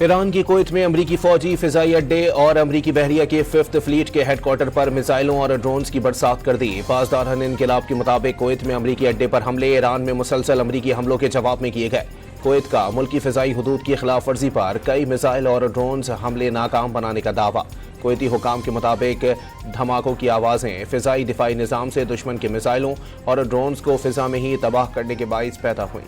Iran की Kuwait में अमरीकी फौजी फिजाई अड्डे और अमरीकी बहरिया के 5th फ्लीट के हेडक्वार्टर पर मिसाइलों और ड्रोन्स की बरसात कर दी। पासदार इनकलाब के मुताबिक कुवैत में अमरीकी अड्डे पर हमले ईरान में मुसलसल अमरीकी हमलों के जवाब में किए गए। कुवैत का मुल्की फिजाई हुदूद की खिलाफ वर्जी पर कई मिसाइल और ड्रोन्स हमले नाकाम बनाने का दावा। कुवैती हुकाम के मुताबिक धमाकों की आवाज़ें फिजाई दिफाई निज़ाम से दुश्मन के मिसाइलों और ड्रोन्स को फिजा में ही तबाह करने के बाइस पैदा हुई।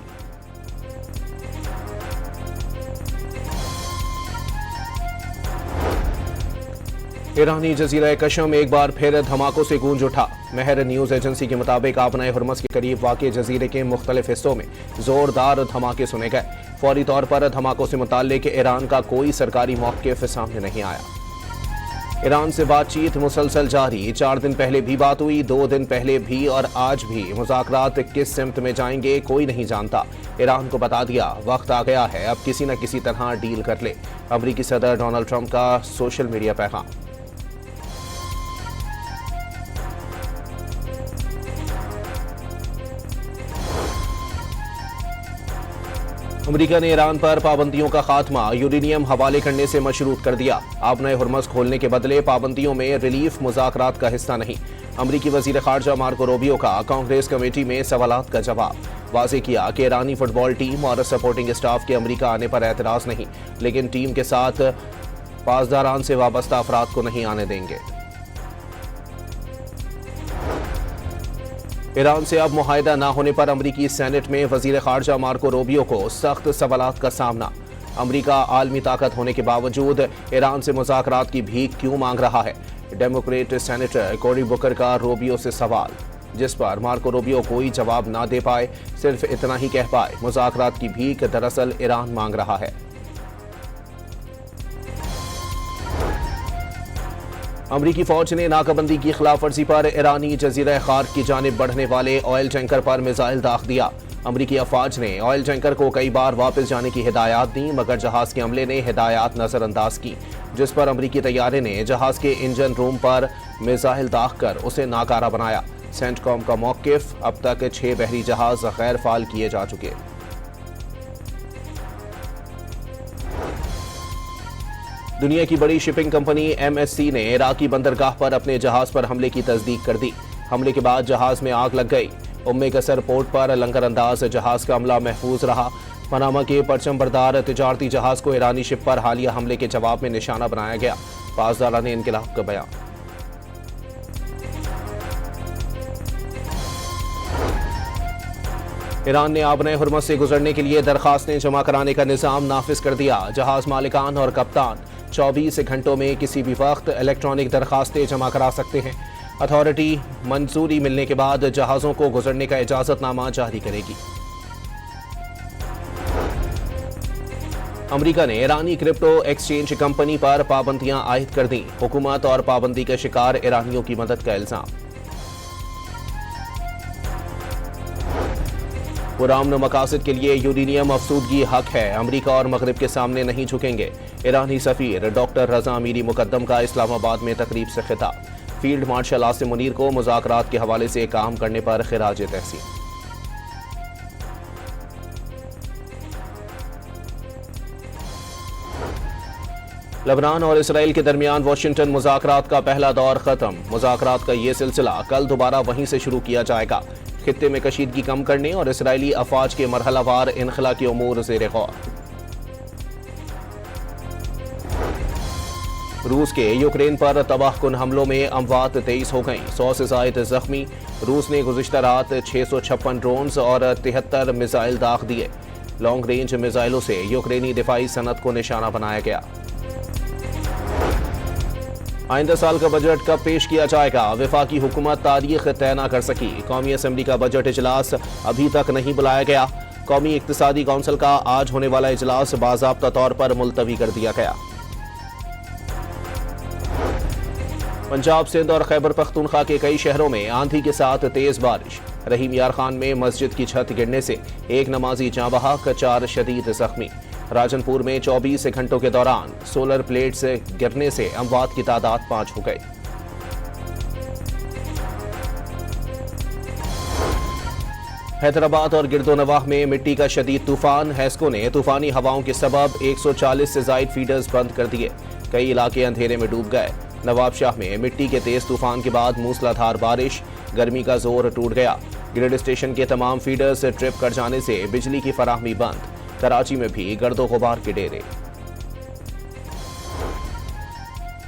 ईरानी जजीरा कशम एक बार फिर धमाकों से गूंज उठा। महर न्यूज एजेंसी के मुताबिक आबनाए हुर्मस के करीब वाक़े जजीरे के मुख्तलिफ हिस्सों में जोरदार धमाके सुने गए। फौरी तौर पर धमाकों से मुताल्लिक ईरान का कोई सरकारी मौक़िफ़ सामने नहीं आया। ईरान से बातचीत मुसलसल जारी। 4 दिन पहले भी बात हुई, 2 दिन पहले भी और आज भी। मुज़ाकरात किस सिमत में जाएंगे कोई नहीं जानता। ईरान को बता दिया वक्त आ गया है, अब किसी न किसी तरह डील कर ले। अमरीकी सदर डोनाल्ड ट्रंप का सोशल मीडिया पैगाम। अमरीका ने ईरान पर पाबंदियों का खात्मा यूरेनियम हवाले करने से मशरूत कर दिया। आबनाए हुर्मस खोलने के बदले पाबंदियों में रिलीफ मुज़ाकरात का हिस्सा नहीं। अमरीकी वज़ीर ख़ारजा मार्को रूबियो का कांग्रेस कमेटी में सवालात का जवाब। वाज़ेह किया कि ईरानी फुटबॉल टीम और सपोर्टिंग स्टाफ के अमरीका आने पर एतराज़ नहीं, लेकिन टीम के साथ पासदारान से वाबस्ता अफराद को नहीं आने देंगे। ईरान से अब मुआहिदा न होने पर अमरीकी सेनेट में वज़ीर ख़ारजा मार्को रूबियो को सख्त सवालात का सामना। अमरीका आलमी ताकत होने के बावजूद ईरान से मुज़ाकरात की भीख क्यों मांग रहा है? डेमोक्रेट सेनेटर कोरी बुकर का रूबियो से सवाल, जिस पर मार्को रूबियो कोई जवाब ना दे पाए, सिर्फ इतना ही कह पाए, मुज़ाकरात की भीख दरअसल ईरान मांग रहा है। अमरीकी फौज ने नाकाबंदी की खिलाफ वर्जी पर ईरानी जजीरा खार्क की जानिब बढ़ने वाले ऑयल टैंकर पर मिसाइल दाग दिया। अमरीकी अफवाज ने ऑयल टैंकर को कई बार वापस जाने की हिदायत दी, मगर जहाज के अमले ने हिदायत नजरअंदाज की, जिस पर अमरीकी तैयारे ने जहाज के इंजन रूम पर मिसाइल दाग कर उसे नाकारा बनाया। सेंटकॉम का मौक़िफ़, अब तक 6 बहरी जहाज गैर फाल किए जा चुके। दुनिया की बड़ी शिपिंग कंपनी MSC ने इराकी बंदरगाह पर अपने जहाज पर हमले की तस्दीक कर दी। हमले के बाद जहाज में आग लग गई। उम्मे कसर पोर्ट पर लंगर अंदाज जहाज का अमला महफूज रहा। पनामा के परचम बरदार तिजारती जहाज को ईरानी शिप पर हालिया हमले के जवाब में निशाना बनाया गया। पासदारान इनकलाब का बयान। ईरान ने आबनाए हुर्मस से गुजरने के लिए दरखास्तें जमा कराने का निज़ाम नाफिज कर दिया। जहाज मालिकान और कप्तान 24 घंटों में किसी भी वक्त इलेक्ट्रॉनिक दरखास्तें जमा करा सकते हैं। अथॉरिटी मंजूरी मिलने के बाद जहाज़ों को गुजरने का इजाज़तनामा जारी करेगी। अमरीका ने ईरानी क्रिप्टो एक्सचेंज कंपनी पर पाबंदियां आयद कर दी। हुकूमत और पाबंदी के शिकार ईरानियों की मदद का इल्जाम। पुरामन मकासद के लिए यूरेनियम अफसूदगी हक है, अमरीका और मगरिब के सामने नहीं झुकेंगे। ईरानी सफीर डॉक्टर रजा अमीरी मुकद्दम का इस्लामाबाद में तकरीब से खिताब। फील्ड मार्शल आसिम मुनीर को मुज़ाकरात के हवाले से काम करने पर खिराज तहसीन। लबनान और इसराइल के दरमियान वाशिंगटन मुज़ाकरात का पहला दौर खत्म। मुज़ाकरात का ये सिलसिला कल दोबारा वहीं से शुरू किया जाएगा। खित्ते में कशीदगी कम करने और इसराइली अफवाज के मरहलावार इनखला के उमूर ज़ेर गौर। रूस के यूक्रेन पर तबाहकुन हमलों में अमवात 23 हो गईं, 100 से ज़ायद जख्मी। रूस ने गुज़िश्ता रात 656 ड्रोन्स और 73 मिसाइल दाग दिए। लॉन्ग रेंज मिसाइलों से यूक्रेनी दिफाई सनत को निशाना बनाया गया। आइंदा साल का बजट कब पेश किया जाएगा? वफाकी हुकूमत तारीख तय न कर सकी। कौमी असम्बली का बजट इजलास अभी तक नहीं बुलाया गया। कौमी इक्तिसादी कौंसिल का आज होने वाला इजलास बाज़ाब्ता तौर पर मुलतवी कर दिया गया। पंजाब, सिंध और खैबर पख्तूनख्वा के कई शहरों में आंधी के साथ तेज बारिश। रहीम यार खान में मस्जिद की छत गिरने से एक नमाजी जाँ बहक, 4 शदीद जख्मी। राजनपुर में 24 घंटों के दौरान सोलर प्लेट्स गिरने से अमवात की तादाद 5 हो गई। हैदराबाद और गिरदोनवाह में मिट्टी का शदीद तूफान। हैस्को ने तूफानी हवाओं के सबब 140 से जायद फीडर्स बंद कर दिए। कई इलाके अंधेरे में डूब गए। नवाबशाह में मिट्टी के तेज तूफान के बाद मूसलाधार बारिश, गर्मी का जोर टूट गया। ग्रिड स्टेशन के तमाम फीडर्स ट्रिप कर जाने से बिजली की फराहमी बंद। कराची में भी गर्दो गुबार के डेरे।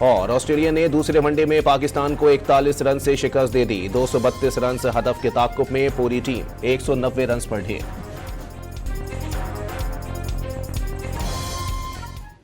और ऑस्ट्रेलिया ने दूसरे वनडे में पाकिस्तान को 41 रन से शिकस्त दे दी। 232 रन हदफ के ताक़ुब में पूरी टीम 190 रन पर ढेर।